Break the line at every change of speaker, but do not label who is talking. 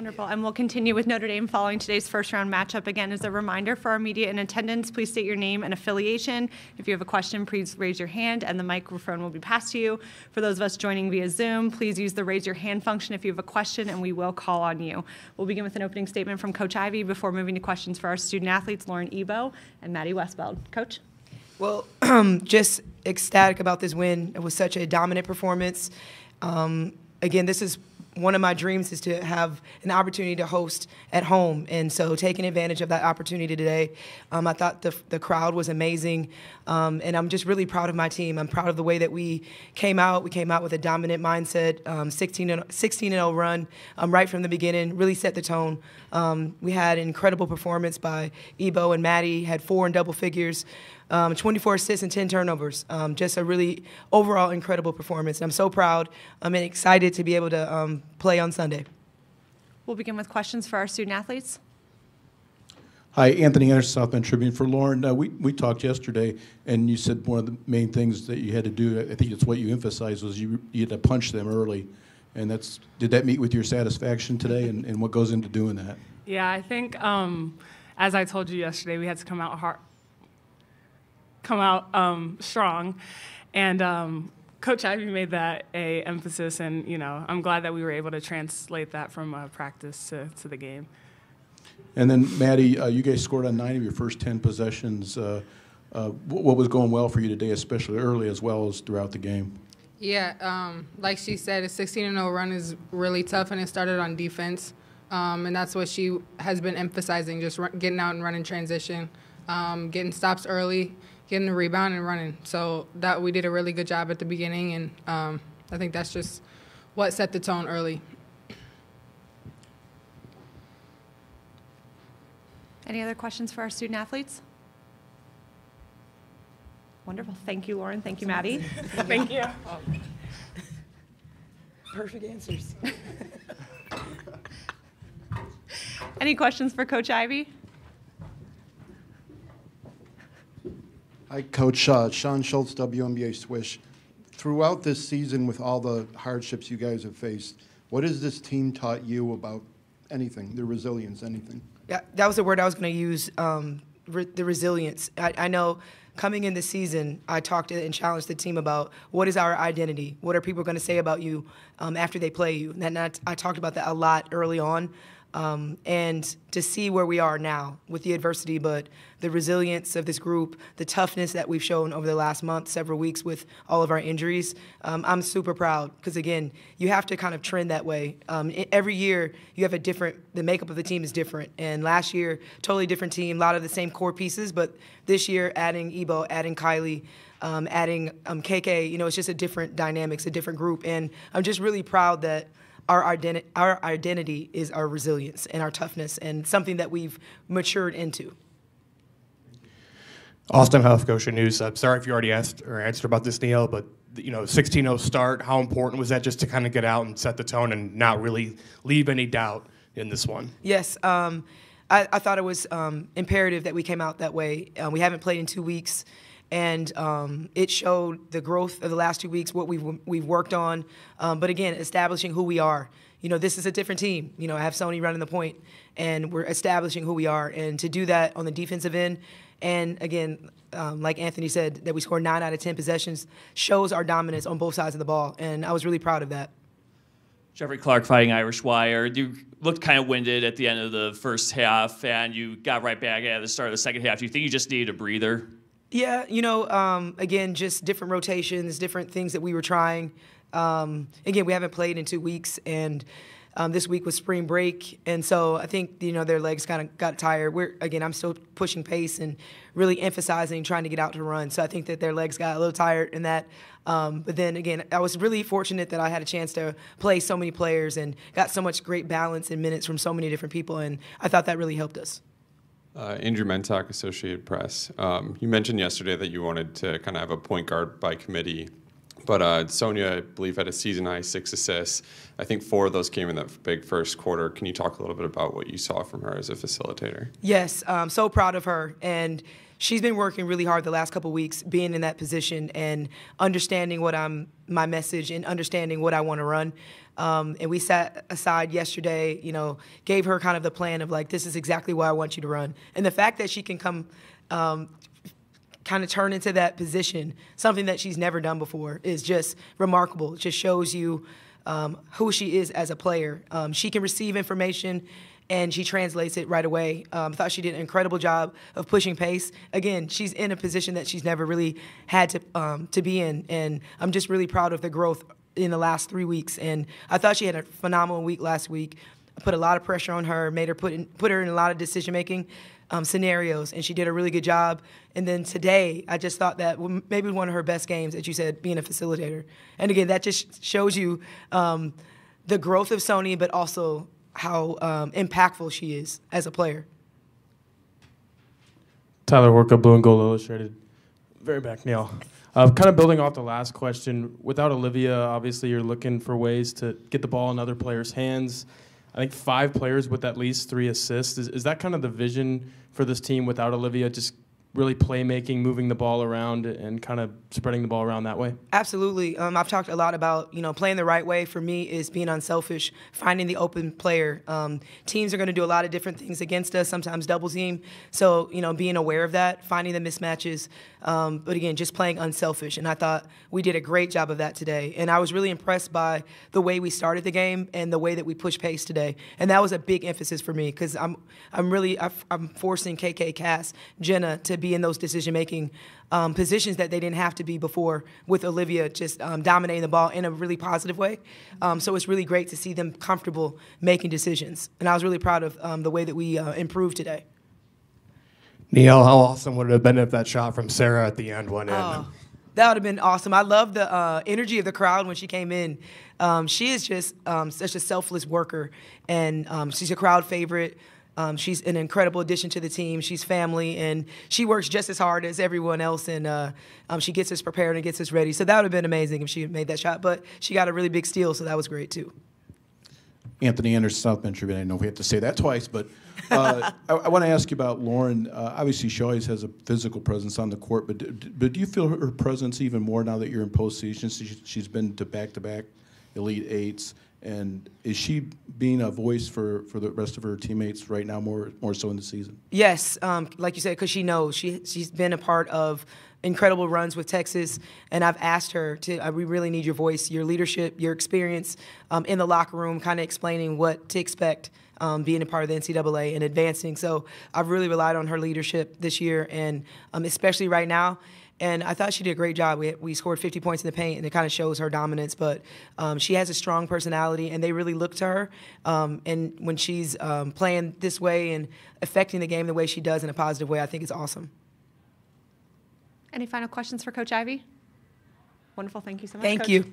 Wonderful. And we'll continue with Notre Dame following today's first-round matchup. Again, as a reminder for our media in attendance, please state your name and affiliation. If you have a question, please raise your hand, and the microphone will be passed to you. For those of us joining via Zoom, please use the raise your hand function if you have a question, and we will call on you. We'll begin with an opening statement from Coach Ivey before moving to questions for our student-athletes, Lauren Ebo and Maddie Westbeld. Coach?
Well, just ecstatic about this win. It was such a dominant performance. Again, this is one of my dreams, is to have an opportunity to host at home, and so taking advantage of that opportunity today. I thought the crowd was amazing, and I'm just really proud of my team. I'm proud of the way that we came out. We came out with a dominant mindset, 16-0 run right from the beginning, really set the tone. We had an incredible performance by Ebo and Maddie, had 4 in double figures. 24 assists and 10 turnovers. Just a really overall incredible performance. And I'm so proud and excited to be able to play on Sunday.
We'll begin with questions for our student athletes.
Hi, Anthony Anderson, South Bend Tribune. For Lauren, we talked yesterday, and you said one of the main things that you had to do, I think it's what you emphasized, was you had to punch them early. And did that meet with your satisfaction today, and what goes into doing that?
Yeah, I think, as I told you yesterday, we had to come out strong, and Coach Ivey made that a emphasis, and I'm glad that we were able to translate that from practice to the game.
And then Maddie, you guys scored on 9 of your first 10 possessions. What was going well for you today, especially early as well as throughout the game?
Yeah, like she said, a 16-0 run is really tough, and it started on defense, and that's what she has been emphasizing, just getting out and running transition, getting stops early, getting the rebound and running. So that we did a really good job at the beginning, and I think that's just what set the tone early.
Any other questions for our student athletes? Wonderful. Thank you, Lauren. Thank you, Maddie.
Thank you.
Perfect answers.
Any questions for Coach Ivey?
Hi, Coach. Sean Schultz, WNBA Swish. Throughout this season, with all the hardships you guys have faced, what has this team taught you about anything, the resilience, anything?
Yeah, that was the word I was going to use, the resilience. I know coming in this season, I talked and challenged the team about what is our identity? What are people going to say about you after they play you? And I talked about that a lot early on. And to see where we are now with the adversity, but the resilience of this group, the toughness that we've shown over the last month, several weeks with all of our injuries, I'm super proud because, again, you have to kind of trend that way. Every year you have the makeup of the team is different. And last year, totally different team, a lot of the same core pieces, but this year adding Ebo, adding Kylie, adding KK, it's just a different dynamics, a different group. And I'm just really proud that our identity is our resilience and our toughness, and something that we've matured into.
Austin Huff, Goshen News. Sorry if you already asked or answered about this, Neil, but 16-0 start, how important was that just to kind of get out and set the tone and not really leave any doubt in this one? Yes,
I thought it was imperative that we came out that way. We haven't played in 2 weeks. And it showed the growth of the last 2 weeks, what we've worked on. But again, establishing who we are. This is a different team. I have Sony running the point, and we're establishing who we are. And to do that on the defensive end, and again, like Anthony said, that we scored 9 out of 10 possessions, shows our dominance on both sides of the ball. And I was really proud of that.
Jeffrey Clark, Fighting Irish Wire. You looked kind of winded at the end of the first half, and you got right back at the start of the second half. Do you think you just needed a breather?
Yeah, again, just different rotations, different things that we were trying. Again, we haven't played in 2 weeks, and this week was spring break, and so I think, their legs kind of got tired. I'm still pushing pace and really emphasizing trying to get out to run, so I think that their legs got a little tired in that. But then, again, I was really fortunate that I had a chance to play so many players and got so much great balance and minutes from so many different people, and I thought that really helped us.
Andrew Mentok, Associated Press. You mentioned yesterday that you wanted to kind of have a point guard by committee, but Sonia, I believe, had a season-high 6 assists. I think 4 of those came in that big first quarter. Can you talk a little bit about what you saw from her as a facilitator?
Yes, I'm so proud of her, and she's been working really hard the last couple weeks, being in that position and understanding my message and understanding what I want to run. And we sat aside yesterday, gave her kind of the plan of like, this is exactly what I want you to run. And the fact that she can come kind of turn into that position, something that she's never done before, is just remarkable. It just shows you who she is as a player. She can receive information and she translates it right away. I thought she did an incredible job of pushing pace. Again, she's in a position that she's never really had to be in, and I'm just really proud of the growth in the last 3 weeks. And I thought she had a phenomenal week last week. I put a lot of pressure on her, made her put her in a lot of decision-making scenarios, and she did a really good job. And then today, I just thought that maybe one of her best games, as you said, being a facilitator. And again, that just shows you the growth of Sonya, but also how impactful she is as a player.
Tyler Horka, Blue and Gold Illustrated. Very back, Neil. Kind of building off the last question, without Olivia, obviously you're looking for ways to get the ball in other players' hands. I think 5 players with at least 3 assists. Is that kind of the vision for this team without Olivia, just really playmaking, moving the ball around, and kind of spreading the ball around that way?
Absolutely. I've talked a lot about, playing the right way for me is being unselfish, finding the open player. Teams are going to do a lot of different things against us, sometimes double team. So, being aware of that, finding the mismatches. But again, just playing unselfish. And I thought we did a great job of that today. And I was really impressed by the way we started the game and the way that we pushed pace today. And that was a big emphasis for me because I'm forcing KK, Cass, Jenna to be in those decision-making positions that they didn't have to be before, with Olivia just dominating the ball in a really positive way. So it's really great to see them comfortable making decisions. And I was really proud of the way that we improved today.
Neil, how awesome would it have been if that shot from Sarah at the end went in?
That would have been awesome. I love the energy of the crowd when she came in. She is just such a selfless worker, and she's a crowd favorite. She's an incredible addition to the team. She's family, and she works just as hard as everyone else, and she gets us prepared and gets us ready. So that would have been amazing if she had made that shot, but she got a really big steal, so that was great too.
Anthony Anderson, South Bend Tribune. I know we have to say that twice, but I want to ask you about Lauren. Obviously, she always has a physical presence on the court, but do you feel her presence even more now that you're in postseason? She's been to back-to-back Elite Eights. And is she being a voice for the rest of her teammates right now more so in the season? Yes,
like you said, because she knows. She's been a part of incredible runs with Texas, and I've asked her we really need your voice, your leadership, your experience in the locker room, kind of explaining what to expect being a part of the NCAA and advancing. So I've really relied on her leadership this year, and especially right now. And I thought she did a great job. We scored 50 points in the paint, and it kind of shows her dominance. But she has a strong personality, and they really look to her. And when she's playing this way and affecting the game the way she does in a positive way, I think it's awesome.
Any final questions for Coach Ivey? Wonderful. Thank you so much,
Thank
Coach.
you.